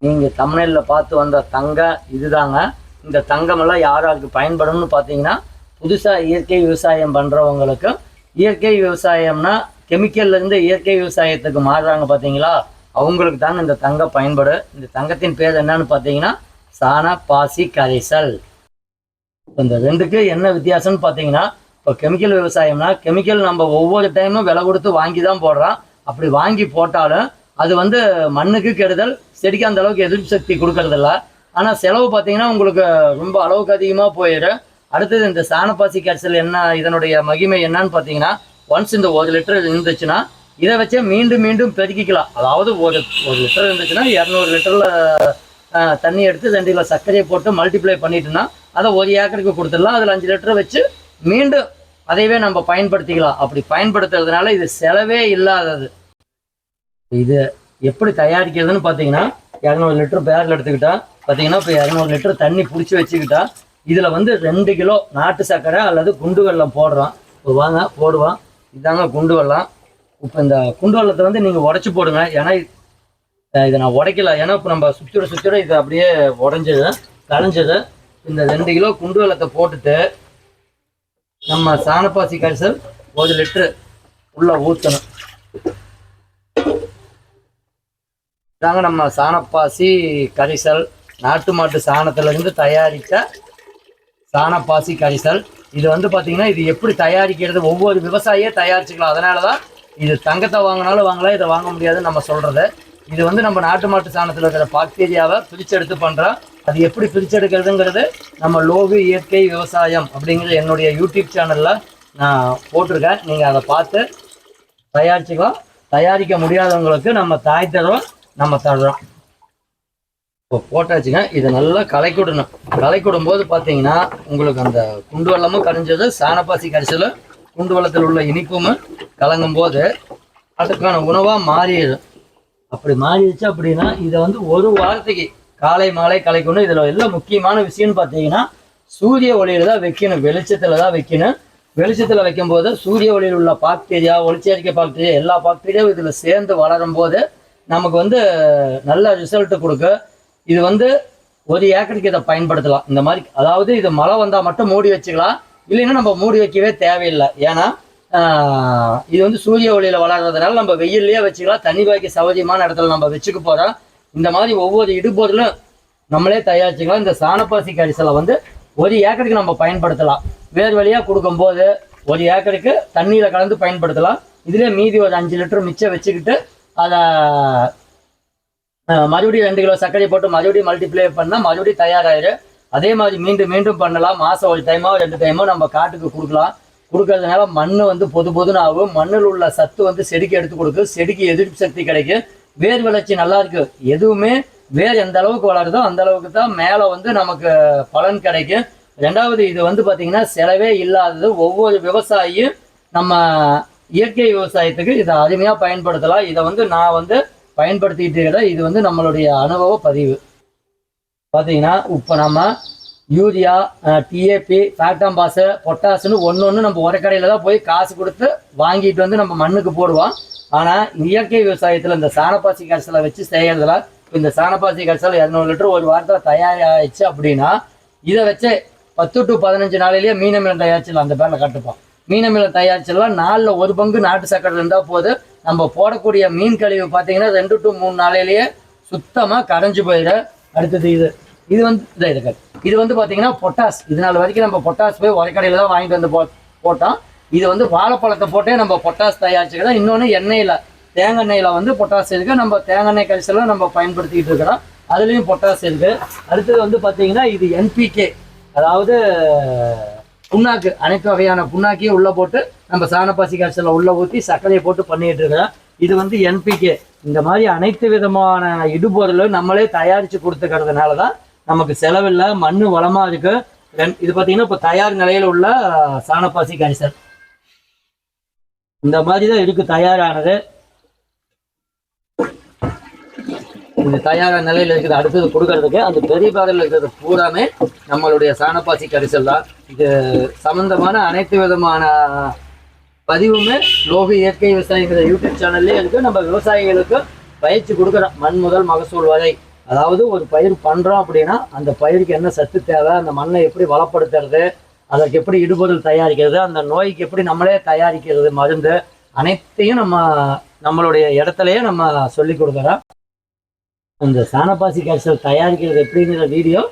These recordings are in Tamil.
நீங்கள் தமிழில் பார்த்து வந்த தங்கம் இதுதாங்க. இந்த தங்கமெல்லாம் யார் யாருக்கு பயன்படும்னு பார்த்தீங்கன்னா, புதுசாக இயற்கை விவசாயம் பண்ணுறவங்களுக்கு. இயற்கை விவசாயம்னா கெமிக்கல்லேருந்து இயற்கை விவசாயத்துக்கு மாறுறாங்க பார்த்தீங்களா, அவங்களுக்கு தாங்க இந்த தங்கம் பயன்படு. இந்த தங்கத்தின் பேர் என்னன்னு பார்த்தீங்கன்னா சாண பாசி கரைசல். இந்த ரெண்டுக்கு என்ன வித்தியாசம்னு பார்த்தீங்கன்னா, இப்போ கெமிக்கல் விவசாயம்னா கெமிக்கல் நம்ம ஒவ்வொரு டைமும் விலை கொடுத்து வாங்கி தான் போடுறோம். அப்படி வாங்கி போட்டாலும் அது மண்ணுக்கு கெடுதல், செடிக்கு அந்த அளவுக்கு எதிர்ப்பு சக்தி கொடுக்கறதில்ல. ஆனால் செலவு பார்த்தீங்கன்னா உங்களுக்கு ரொம்ப அளவுக்கு அதிகமாக போயிடும். அடுத்தது இந்த சாணப்பாசி கரைசல் என்ன, இதனுடைய மகிமை என்னன்னு பார்த்தீங்கன்னா, ஒன்ஸ் இந்த 1 லிட்டர் இருந்துச்சுன்னா இதை வச்சே மீண்டும் மீண்டும் பெருக்கிக்கலாம். அதாவது ஒரு லிட்டர் இருந்துச்சுன்னா 200 லிட்டரில் தண்ணி எடுத்து 2 கிலோ சர்க்கரையை போட்டு மல்டிப்ளை பண்ணிட்டோன்னா அதை 1 ஏக்கருக்கு கொடுத்துடலாம். அதில் 5 லிட்டர் வச்சு மீண்டும் அதையவே நம்ம பயன்படுத்திக்கலாம். அப்படி பயன்படுத்துறதுனால இது செலவே இல்லாதது. இது எப்படி தயாரிக்கிறதுன்னு பார்த்தீங்கன்னா, 200 லிட்டர் பேரில் எடுத்துக்கிட்டா பார்த்தீங்கன்னா, இப்போ 200 லிட்டர் தண்ணி பிடிச்சி வச்சுக்கிட்டா இதில் 2 கிலோ நாட்டு சர்க்கரை அல்லது குண்டு வெல்லம் போடுறோம். இப்போ வாங்க போடுவோம். இதாங்க குண்டு வெல்லம். இப்போ இந்த குண்டு வெல்லத்தை நீங்கள் உடச்சி போடுங்க. ஏன்னா இதை நான் உடைக்கல, ஏன்னா இப்போ நம்ம சுற்றிட இது அப்படியே உடஞ்சது கலைஞ்சது. இந்த 2 கிலோ குண்டு வெல்லத்தை போட்டுட்டு நம்ம சாணப்பாசி கரைசல் 1 லிட்டரு உள்ள ஊற்றணும். இதாங்க நம்ம சாணப்பாசி கரைசல், நாட்டு மாட்டு சாணத்திலிருந்து தயாரித்த சாணப்பாசி கரைசல். இது பார்த்தீங்கன்னா, இது எப்படி தயாரிக்கிறது, ஒவ்வொரு விவசாயியே தயாரிச்சுக்கலாம். அதனால தான் இது தங்கத்தை வாங்கினாலும் வாங்கலாம், இதை வாங்க முடியாதுன்னு நம்ம சொல்கிறது. இது நம்ம நாட்டு மாட்டு சாணத்தில் இருக்கிற பாக்டீரியாவை பிரிச்செடுத்து பண்ணுறோம். அது எப்படி பிரிச்செடுக்கிறதுங்கிறது நம்ம லோகு இயற்கை விவசாயம் அப்படிங்கிற என்னுடைய யூடியூப் சேனலில் நான் போட்டிருக்கேன். நீங்கள் அதை பார்த்து தயாரிச்சுக்கலாம். தயாரிக்க முடியாதவங்களுக்கு நம்ம தாய் தரோம், நம்ம தர்றோம். இப்போ போட்டாச்சுங்க. இதை நல்லா கலைக்கிடணும். கலைக்கிடும் போது பார்த்தீங்கன்னா உங்களுக்கு அந்த குண்டு வெல்லமும் கரைஞ்சது, சாணப்பாசி கரைசலும் குண்டு வெல்லத்தில் உள்ள இனிப்பும் கலங்கும் போது அதுக்கான உணவாக மாறிடும். அப்படி மாறிடுச்சு அப்படின்னா இதை 1 வாரத்துக்கு காலை மாலை கலைக்கணும். இதில் எல்லாம் முக்கியமான விஷயம்னு பார்த்தீங்கன்னா, சூரிய ஒளியில் தான் வைக்கணும், வெளிச்சத்தில் தான் வைக்கணும். வெளிச்சத்தில் வைக்கும்போது சூரிய ஒளியில் உள்ள பாக்டீரியா, ஒளிச்சேர்க்கை பாக்டீரியா, எல்லா பாக்டீரியாவும் இதில் சேர்ந்து வளரும் போது நமக்கு நல்ல ரிசல்ட் கொடுக்கும். இது 1 ஏக்கருக்கு இதை பயன்படுத்தலாம். இந்த மாதிரி, அதாவது இது மழை வந்தால் மட்டும் மூடி வச்சுக்கலாம், இல்லைன்னா நம்ம மூடி வைக்கவே தேவையில்லை. ஏன்னா இது சூரிய ஒளியில் வளர்றதுனால நம்ம வெயிலே வச்சுக்கலாம். தண்ணி பாய்க்க சௌகரியமான இடத்துல நம்ம வச்சுக்க போகிறோம். இந்த மாதிரி ஒவ்வொரு இடுபொருளும் நம்மளே தயாரிச்சுக்கலாம். இந்த சாணப்பாசி கரைசலை 1 ஏக்கருக்கு நம்ம பயன்படுத்தலாம். வேறு வழியாக கொடுக்கும்போது 1 ஏக்கருக்கு தண்ணியில் கலந்து பயன்படுத்தலாம். இதிலே மீதி ஒரு 5 லிட்டர் மிச்சம் வச்சுக்கிட்டு அதை மறுபடியும் 2 கிலோ சர்க்கரை போட்டு மறுபடியும் மல்டிப்ளை பண்ணால் மறுபடியும் தயாராகிடும். அதே மாதிரி மீண்டும் மீண்டும் பண்ணலாம். மாதம் 1 டைமோ 2 டைமோ நம்ம காட்டுக்கு கொடுக்கலாம். கொடுக்கறதுனால மண் பொதுன்னு ஆகும். மண்ணில் உள்ள சத்து செடிக்கு எடுத்து கொடுக்கும். செடிக்கு எதிர்ப்பு சக்தி கிடைக்கும். வேர் வளர்ச்சி நல்லா இருக்கு. எதுவுமே வேர் எந்த அளவுக்கு வளருதோ அந்த அளவுக்கு தான் மேலே நமக்கு பலன் கிடைக்கும். 2வது இது பார்த்தீங்கன்னா செலவே இல்லாதது. ஒவ்வொரு விவசாயியும் நம்ம இயற்கை விவசாயத்துக்கு இதை அருமையாக பயன்படுத்தலாம். இதை நான் பயன்படுத்திக்கிட்டு இருக்கிறேன். இது நம்மளுடைய அனுபவ பதிவு. பார்த்தீங்கன்னா இப்போ நம்ம யூரியா, டிஏபி, ஃபேக்டாம்பாஸு, பொட்டாசுன்னு ஒன்று நம்ம உரக்கடையில் தான் போய் காசு கொடுத்து வாங்கிட்டு நம்ம மண்ணுக்கு போடுவோம். ஆனால் இயற்கை விவசாயத்தில் இந்த சாணப்பாசி கரைசலை வச்சு செய்கிறதுல, இந்த சாணப்பாசி கரைசல் 200 லிட்டர் 1 வாரத்தில் தயாராகிடுச்சு அப்படின்னா இதை வச்சு 10 to 15 நாளிலேயே மீனமிலம் தயாரிச்சிடலாம். அந்த பேரில் கட்டுப்போம். மீனமிலம் தயாரிச்சிடலாம். 4ல் 1 பங்கு நாட்டு சக்கரை இருந்தால் போது நம்ம போடக்கூடிய மீன் கழிவு பார்த்தீங்கன்னா 2 to 3 நாளையிலேயே சுத்தமாக கரைஞ்சி போயிடும். அடுத்தது இது இருக்கு. இது பார்த்தீங்கன்னா பொட்டாஸ். இது நாள் வரைக்கும் நம்ம பொட்டாஸ் போய் உரக்கடையில் தான் வாங்கிட்டு போட்டோம். இது வாழைப்பழத்தை போட்டே நம்ம பொட்டாஸ் தயாரிச்சுக்கலாம். இன்னொன்று எண்ணெயில், தேங்காய் எண்ணெயில் பொட்டாஸ் இருக்குது. நம்ம தேங்காய் எண்ணெய் கரைசலும் நம்ம பயன்படுத்திக்கிட்டு இருக்கிறோம். அதுலேயும் பொட்டாஸ் இருக்குது. அடுத்தது பார்த்தீங்கன்னா இது என்பிகே, அதாவது புண்ணாக்கு. அனைத்து வகையான புண்ணாக்கையும் உள்ளே போட்டு நம்ம சாணப்பாசி கரைசலில் உள்ளே ஊற்றி சர்க்கரையை போட்டு பண்ணிகிட்டு இருக்கிறோம். இது என்பிகே. இந்த மாதிரி அனைத்து விதமான இடுபொருளும் நம்மளே தயாரித்து கொடுத்துக்கிறதுனால தான் நமக்கு செலவில்லை, மண் வளமாக இருக்குது. இது பார்த்தீங்கன்னா இப்போ தயார் நிலையில் உள்ள சாணப்பாசி கரைசல் இந்த மாதிரி தான் இருக்குது தயாரானது. இது தயாரான நிலையில் இருக்குது. அடுத்தது கொடுக்கறதுக்கு அந்த பெரிய பாதையில் இருக்கிறது பூராமே நம்மளுடைய சாணப்பாசி கரைசல் தான். இது சம்பந்தமான அனைத்து விதமான பதிவுமே லோகு இயற்கை விவசாயிங்கிற யூடியூப் சேனல்லே இருக்குது. நம்ம விவசாயிகளுக்கு பயிற்சி கொடுக்குறோம், மண் முதல் மகசூல் வரை. அதாவது ஒரு பயிர் பண்ணுறோம் அப்படின்னா அந்த பயிருக்கு என்ன சத்து தேவை, அந்த மண்ணை எப்படி வளப்படுத்துறது, அதற்கு எப்படி இடுபொருள் தயாரிக்கிறது, அந்த நோய்க்கு எப்படி நம்மளே தயாரிக்கிறது மருந்து, அனைத்தையும் நம்மளுடைய இடத்துலையே நம்ம சொல்லி கொடுக்குறோம். இந்த சாணப்பாசி கேப்சூல் தயாரிக்கிறது எப்படிங்கிற வீடியோ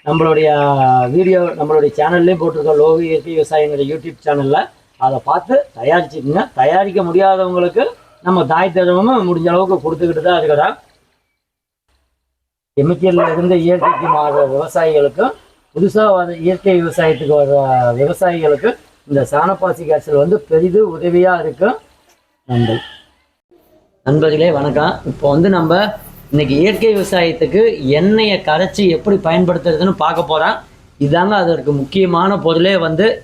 நம்மளுடைய சேனல்லையும் போட்டிருக்கோம். லோகு இயற்கை விவசாயங்கிற யூடியூப் சேனலில் அதை பார்த்து தயாரிச்சுக்கோங்க. தயாரிக்க முடியாதவங்களுக்கு நம்ம தாய் தருவமும் முடிஞ்ச அளவுக்கு கொடுத்துக்கிட்டு தான் இருக்கிறோம். கெமிக்கல்ல இருந்து இயற்கைக்கு மாறுற விவசாயிகளுக்கும் புதுசாக இயற்கை விவசாயத்துக்கு வர்ற விவசாயிகளுக்கு இந்த சாணப்பாசி கேப்சூல் வந்து பெரிது உதவியாக இருக்கும். நண்பர்களே வணக்கம். இப்போ நம்ம இன்னைக்கு இயற்கை விவசாயத்துக்கு எண்ணெயை கரைச்சி எப்படி பயன்படுத்துறதுன்னு பார்க்க போகிறோம். இதாங்க அதற்கு முக்கியமான பொருளே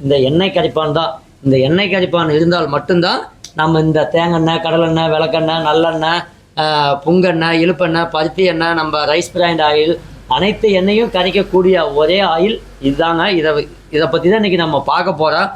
இந்த எண்ணெய் கரைப்பான் தான். இந்த எண்ணெய் கரைப்பான் இருந்தால் மட்டும்தான் நம்ம இந்த தேங்காய், கடலெண்ணெய், விளக்கெண்ணெய், நல்லெண்ணெய், புங்கெண்ணெய், இழுப்பெண்ணெய், பருத்தி எண்ணெய், நம்ம ரைஸ் பிராண்ட் ஆயில், அனைத்து எண்ணெயும் கரைக்கக்கூடிய ஒரே ஆயில் இதுதாங்க. இதை பற்றி தான் இன்றைக்கி நம்ம பார்க்க போகிறோம்.